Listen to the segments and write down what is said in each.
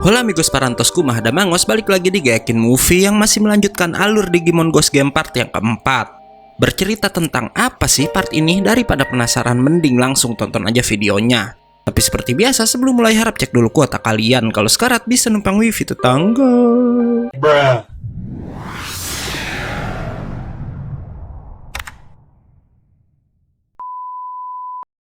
Halo amigos parantosku, Mahada Mangos balik lagi di Gayakin Movie yang masih melanjutkan alur Digimon Ghost Game part yang keempat. Bercerita tentang apa sih part ini? Daripada penasaran, mending langsung tonton aja videonya. Tapi seperti biasa, sebelum mulai harap cek dulu kuota kalian. Kalau sekarat bisa numpang wifi tetangga. Bruh.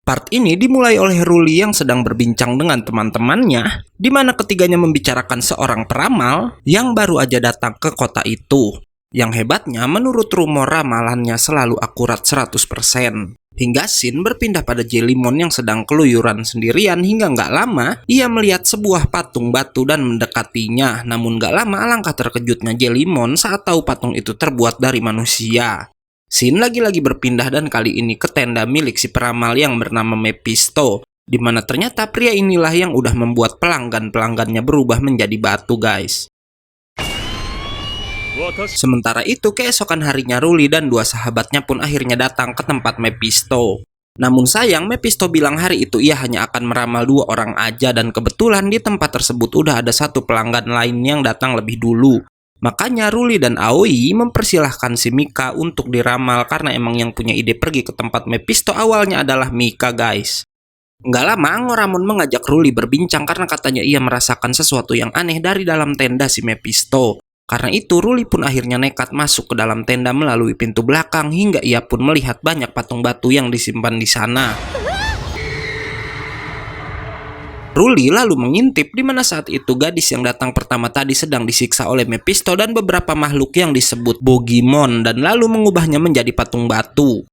Part ini dimulai oleh Ruli yang sedang berbincang dengan teman-temannya, di mana ketiganya membicarakan seorang peramal yang baru aja datang ke kota itu. Yang hebatnya, menurut rumor ramalannya selalu akurat 100%. Hingga Shin berpindah pada Jellymon yang sedang keluyuran sendirian hingga nggak lama, ia melihat sebuah patung batu dan mendekatinya. Namun nggak lama, alangkah terkejutnya Jellymon saat tahu patung itu terbuat dari manusia. Shin lagi-lagi berpindah dan kali ini ke tenda milik si peramal yang bernama Mephisto, di mana ternyata pria inilah yang udah membuat pelanggan-pelanggannya berubah menjadi batu, guys. Sementara itu, keesokan harinya Ruli dan dua sahabatnya pun akhirnya datang ke tempat Mephisto. Namun sayang, Mephisto bilang hari itu ia hanya akan meramal 2 orang aja, dan kebetulan di tempat tersebut udah ada satu pelanggan lain yang datang lebih dulu. Makanya Ruli dan Aoi mempersilahkan si Mika untuk diramal karena emang yang punya ide pergi ke tempat Mephisto awalnya adalah Mika, guys. Nggak lama, Angoramon mengajak Ruli berbincang karena katanya ia merasakan sesuatu yang aneh dari dalam tenda si Mephisto. Karena itu, Ruli pun akhirnya nekat masuk ke dalam tenda melalui pintu belakang hingga ia pun melihat banyak patung batu yang disimpan di sana. Ruli lalu mengintip di mana saat itu gadis yang datang pertama tadi sedang disiksa oleh Mephisto dan beberapa makhluk yang disebut Bogimon, dan lalu mengubahnya menjadi patung batu.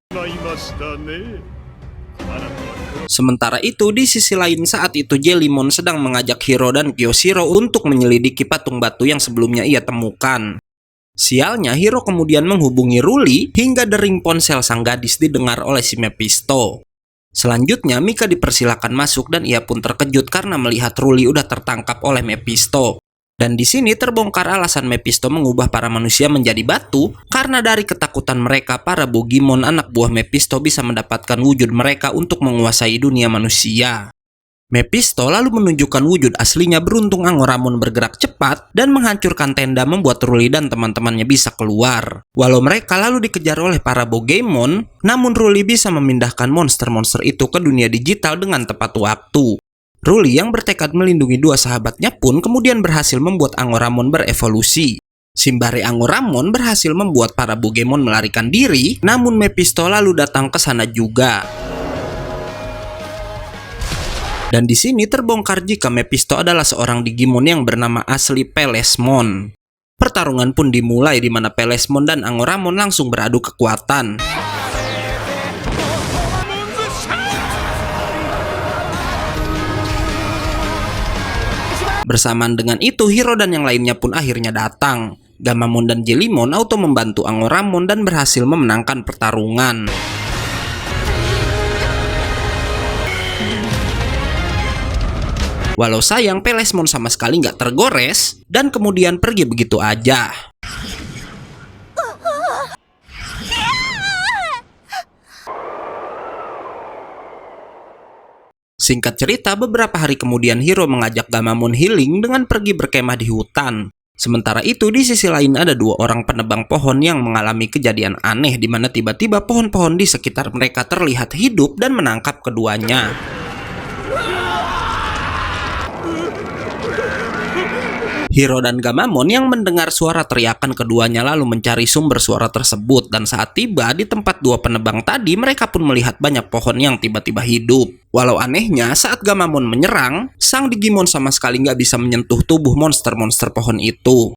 Sementara itu, di sisi lain saat itu Jellymon sedang mengajak Hiro dan Kyoshiro untuk menyelidiki patung batu yang sebelumnya ia temukan. Sialnya, Hiro kemudian menghubungi Ruli hingga dering ponsel sang gadis didengar oleh si Mephisto. Selanjutnya, Mika dipersilakan masuk dan ia pun terkejut karena melihat Ruli udah tertangkap oleh Mephisto. Dan di sini terbongkar alasan Mephisto mengubah para manusia menjadi batu karena dari ketakutan mereka, para Bogimon anak buah Mephisto bisa mendapatkan wujud mereka untuk menguasai dunia manusia. Mephisto lalu menunjukkan wujud aslinya. Beruntung Angoramon bergerak cepat dan menghancurkan tenda membuat Ruli dan teman-temannya bisa keluar. Walau mereka lalu dikejar oleh para Bogimon, namun Ruli bisa memindahkan monster-monster itu ke dunia digital dengan tepat waktu. Ruli yang bertekad melindungi dua sahabatnya pun kemudian berhasil membuat Angoramon berevolusi. Simbare Angoramon berhasil membuat para Bogimon melarikan diri, namun Mephisto lalu datang ke sana juga. Dan di sini terbongkar jika Mephisto adalah seorang Digimon yang bernama asli Pelesmon. Pertarungan pun dimulai di mana Pelesmon dan Angoramon langsung beradu kekuatan. Bersamaan dengan itu, Hiro dan yang lainnya pun akhirnya datang. Gamamon dan Jellymon auto membantu Angoramon dan berhasil memenangkan pertarungan. Walau sayang, Pelesmon sama sekali nggak tergores dan kemudian pergi begitu aja. Singkat cerita, beberapa hari kemudian Hiro mengajak Gamamon healing dengan pergi berkemah di hutan. Sementara itu, di sisi lain ada 2 orang penebang pohon yang mengalami kejadian aneh di mana tiba-tiba pohon-pohon di sekitar mereka terlihat hidup dan menangkap keduanya. Hiro dan Gamamon yang mendengar suara teriakan keduanya lalu mencari sumber suara tersebut, dan saat tiba di tempat 2 penebang tadi, mereka pun melihat banyak pohon yang tiba-tiba hidup. Walau anehnya, saat Gamamon menyerang, sang Digimon sama sekali nggak bisa menyentuh tubuh monster-monster pohon itu.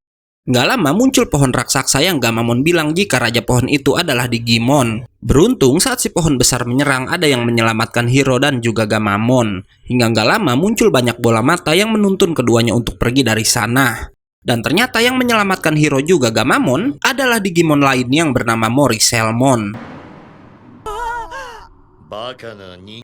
Nggak lama muncul pohon raksasa yang Gamamon bilang jika raja pohon itu adalah Digimon. Beruntung saat si pohon besar menyerang, ada yang menyelamatkan Hiro dan juga Gamamon. Hingga nggak lama muncul banyak bola mata yang menuntun keduanya untuk pergi dari sana. Dan ternyata yang menyelamatkan Hiro juga Gamamon adalah Digimon lain yang bernama Moriselmon.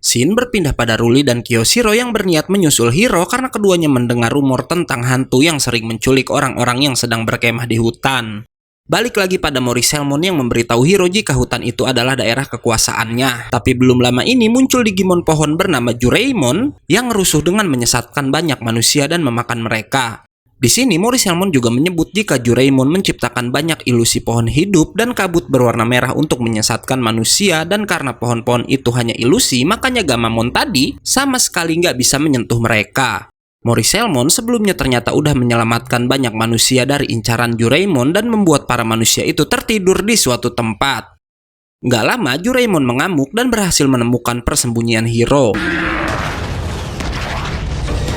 Shin berpindah pada Ruli dan Kyoshiro yang berniat menyusul Hiro karena keduanya mendengar rumor tentang hantu yang sering menculik orang-orang yang sedang berkemah di hutan. Balik lagi pada Moriselmon yang memberitahu Hiro jika hutan itu adalah daerah kekuasaannya. Tapi belum lama ini muncul Digimon pohon bernama Jureimon yang rusuh dengan menyesatkan banyak manusia dan memakan mereka. Di sini Moriselmon juga menyebut jika Jureimon menciptakan banyak ilusi pohon hidup dan kabut berwarna merah untuk menyesatkan manusia, dan karena pohon-pohon itu hanya ilusi, makanya Gamamon tadi sama sekali nggak bisa menyentuh mereka. Moriselmon sebelumnya ternyata udah menyelamatkan banyak manusia dari incaran Jureimon dan membuat para manusia itu tertidur di suatu tempat. Nggak lama, Jureimon mengamuk dan berhasil menemukan persembunyian Hiro.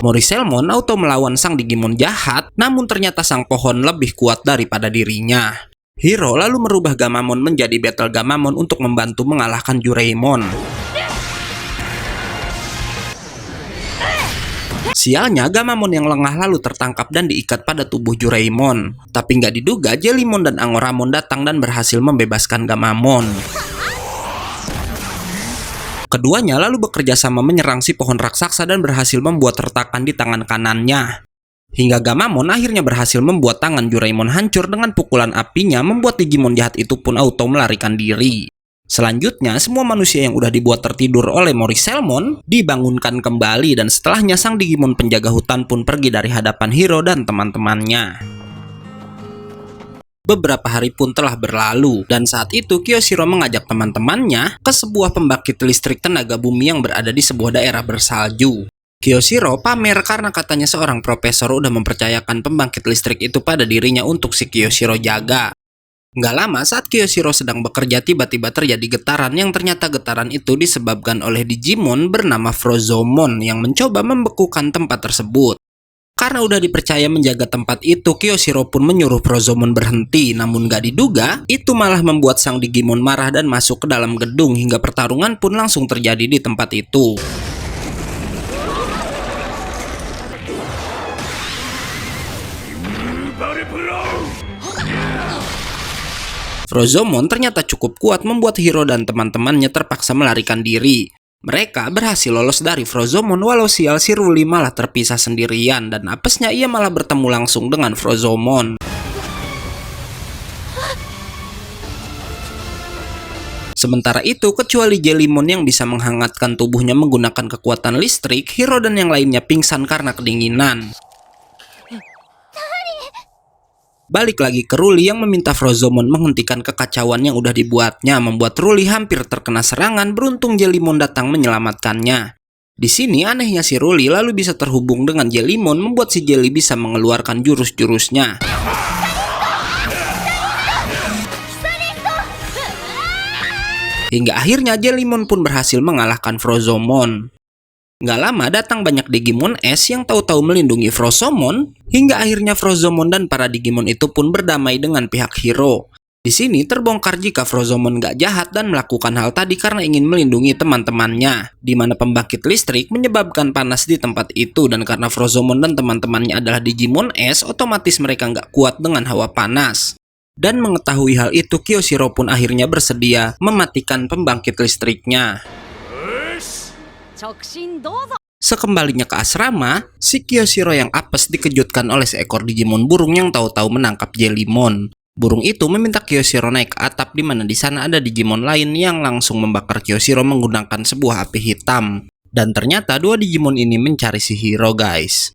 Moriselmon auto melawan sang Digimon jahat, namun ternyata sang pohon lebih kuat daripada dirinya. Hiro lalu merubah Gamamon menjadi Battle Gamamon untuk membantu mengalahkan Jureimon. Sialnya, Gamamon yang lengah lalu tertangkap dan diikat pada tubuh Jureimon. Tapi nggak diduga, Jellymon dan Angoramon datang dan berhasil membebaskan Gamamon. Keduanya lalu bekerja sama menyerang si pohon raksasa dan berhasil membuat retakan di tangan kanannya. Hingga Gamamon akhirnya berhasil membuat tangan Jureimon hancur dengan pukulan apinya, membuat Digimon jahat itu pun auto melarikan diri. Selanjutnya, semua manusia yang udah dibuat tertidur oleh Moriselmon dibangunkan kembali, dan setelahnya sang Digimon penjaga hutan pun pergi dari hadapan Hiro dan teman-temannya. Beberapa hari pun telah berlalu, dan saat itu Kyoshiro mengajak teman-temannya ke sebuah pembangkit listrik tenaga bumi yang berada di sebuah daerah bersalju. Kyoshiro pamer karena katanya seorang profesor udah mempercayakan pembangkit listrik itu pada dirinya untuk si Kyoshiro jaga. Nggak lama saat Kyoshiro sedang bekerja, tiba-tiba terjadi getaran yang ternyata getaran itu disebabkan oleh Digimon bernama Frozomon yang mencoba membekukan tempat tersebut. Karena udah dipercaya menjaga tempat itu, Kyoshiro pun menyuruh Frozomon berhenti, namun nggak diduga itu malah membuat sang Digimon marah dan masuk ke dalam gedung, hingga pertarungan pun langsung terjadi di tempat itu. Frozomon ternyata cukup kuat membuat Hiro dan teman-temannya terpaksa melarikan diri. Mereka berhasil lolos dari Frozomon, walau sial si Ruli malah terpisah sendirian, dan apesnya ia malah bertemu langsung dengan Frozomon. Sementara itu, kecuali Jellymon yang bisa menghangatkan tubuhnya menggunakan kekuatan listrik, Hiro dan yang lainnya pingsan karena kedinginan. Balik lagi ke Ruli yang meminta Frozomon menghentikan kekacauan yang udah dibuatnya, membuat Ruli hampir terkena serangan. Beruntung Jellymon datang menyelamatkannya. Di sini anehnya si Ruli lalu bisa terhubung dengan Jellymon, membuat si Jelly bisa mengeluarkan jurus-jurusnya. Hingga akhirnya Jellymon pun berhasil mengalahkan Frozomon. Nggak lama datang banyak Digimon es yang tahu-tahu melindungi Frozomon, hingga akhirnya Frozomon dan para Digimon itu pun berdamai dengan pihak Hiro. Di sini terbongkar jika Frozomon nggak jahat dan melakukan hal tadi karena ingin melindungi teman-temannya, di mana pembangkit listrik menyebabkan panas di tempat itu, dan karena Frozomon dan teman-temannya adalah Digimon es, otomatis mereka nggak kuat dengan hawa panas. Dan mengetahui hal itu, Kyoshiro pun akhirnya bersedia mematikan pembangkit listriknya. Sekembalinya ke asrama, si Kyoshiro yang apes dikejutkan oleh seekor Digimon burung yang tahu-tahu menangkap Jellymon. Burung itu meminta Kyoshiro naik ke atap, di mana di sana ada Digimon lain yang langsung membakar Kyoshiro menggunakan sebuah api hitam. Dan ternyata dua Digimon ini mencari si Hiro, guys.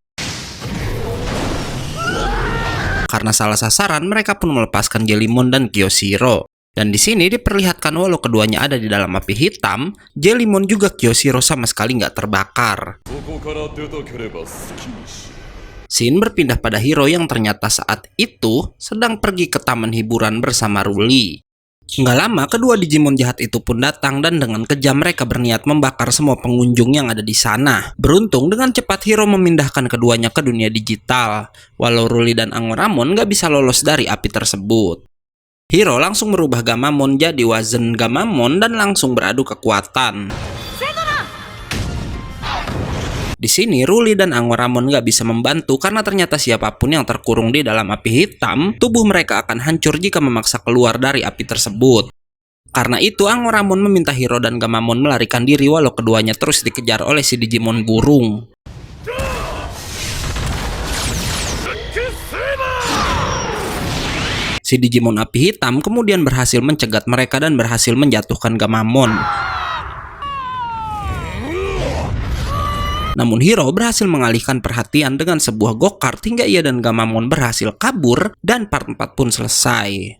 Karena salah sasaran, mereka pun melepaskan Jellymon dan Kyoshiro. Dan di sini diperlihatkan walau keduanya ada di dalam api hitam, Jellymon juga Kyoshiro sama sekali nggak terbakar. Scene berpindah pada Hiro yang ternyata saat itu sedang pergi ke taman hiburan bersama Ruli. Nggak lama, kedua Digimon jahat itu pun datang dan dengan kejam mereka berniat membakar semua pengunjung yang ada di sana. Beruntung dengan cepat Hiro memindahkan keduanya ke dunia digital, walau Ruli dan Angoramon nggak bisa lolos dari api tersebut. Hiro langsung merubah Gamamon jadi Wazen Gamamon dan langsung beradu kekuatan. Di sini Ruli dan Angoramon nggak bisa membantu karena ternyata siapapun yang terkurung di dalam api hitam, tubuh mereka akan hancur jika memaksa keluar dari api tersebut. Karena itu Angoramon meminta Hiro dan Gamamon melarikan diri walau keduanya terus dikejar oleh si Digimon burung. Si Si Digimon api hitam kemudian berhasil mencegat mereka dan berhasil menjatuhkan Gamamon. Namun Hiro berhasil mengalihkan perhatian dengan sebuah go-kart hingga ia dan Gamamon berhasil kabur dan part 4 pun selesai.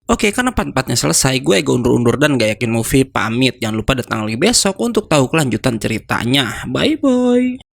Oke, karena part 4-nya selesai, gue agak undur-undur dan gak yakin movie pamit. Jangan lupa datang lagi besok untuk tahu kelanjutan ceritanya. Bye-bye.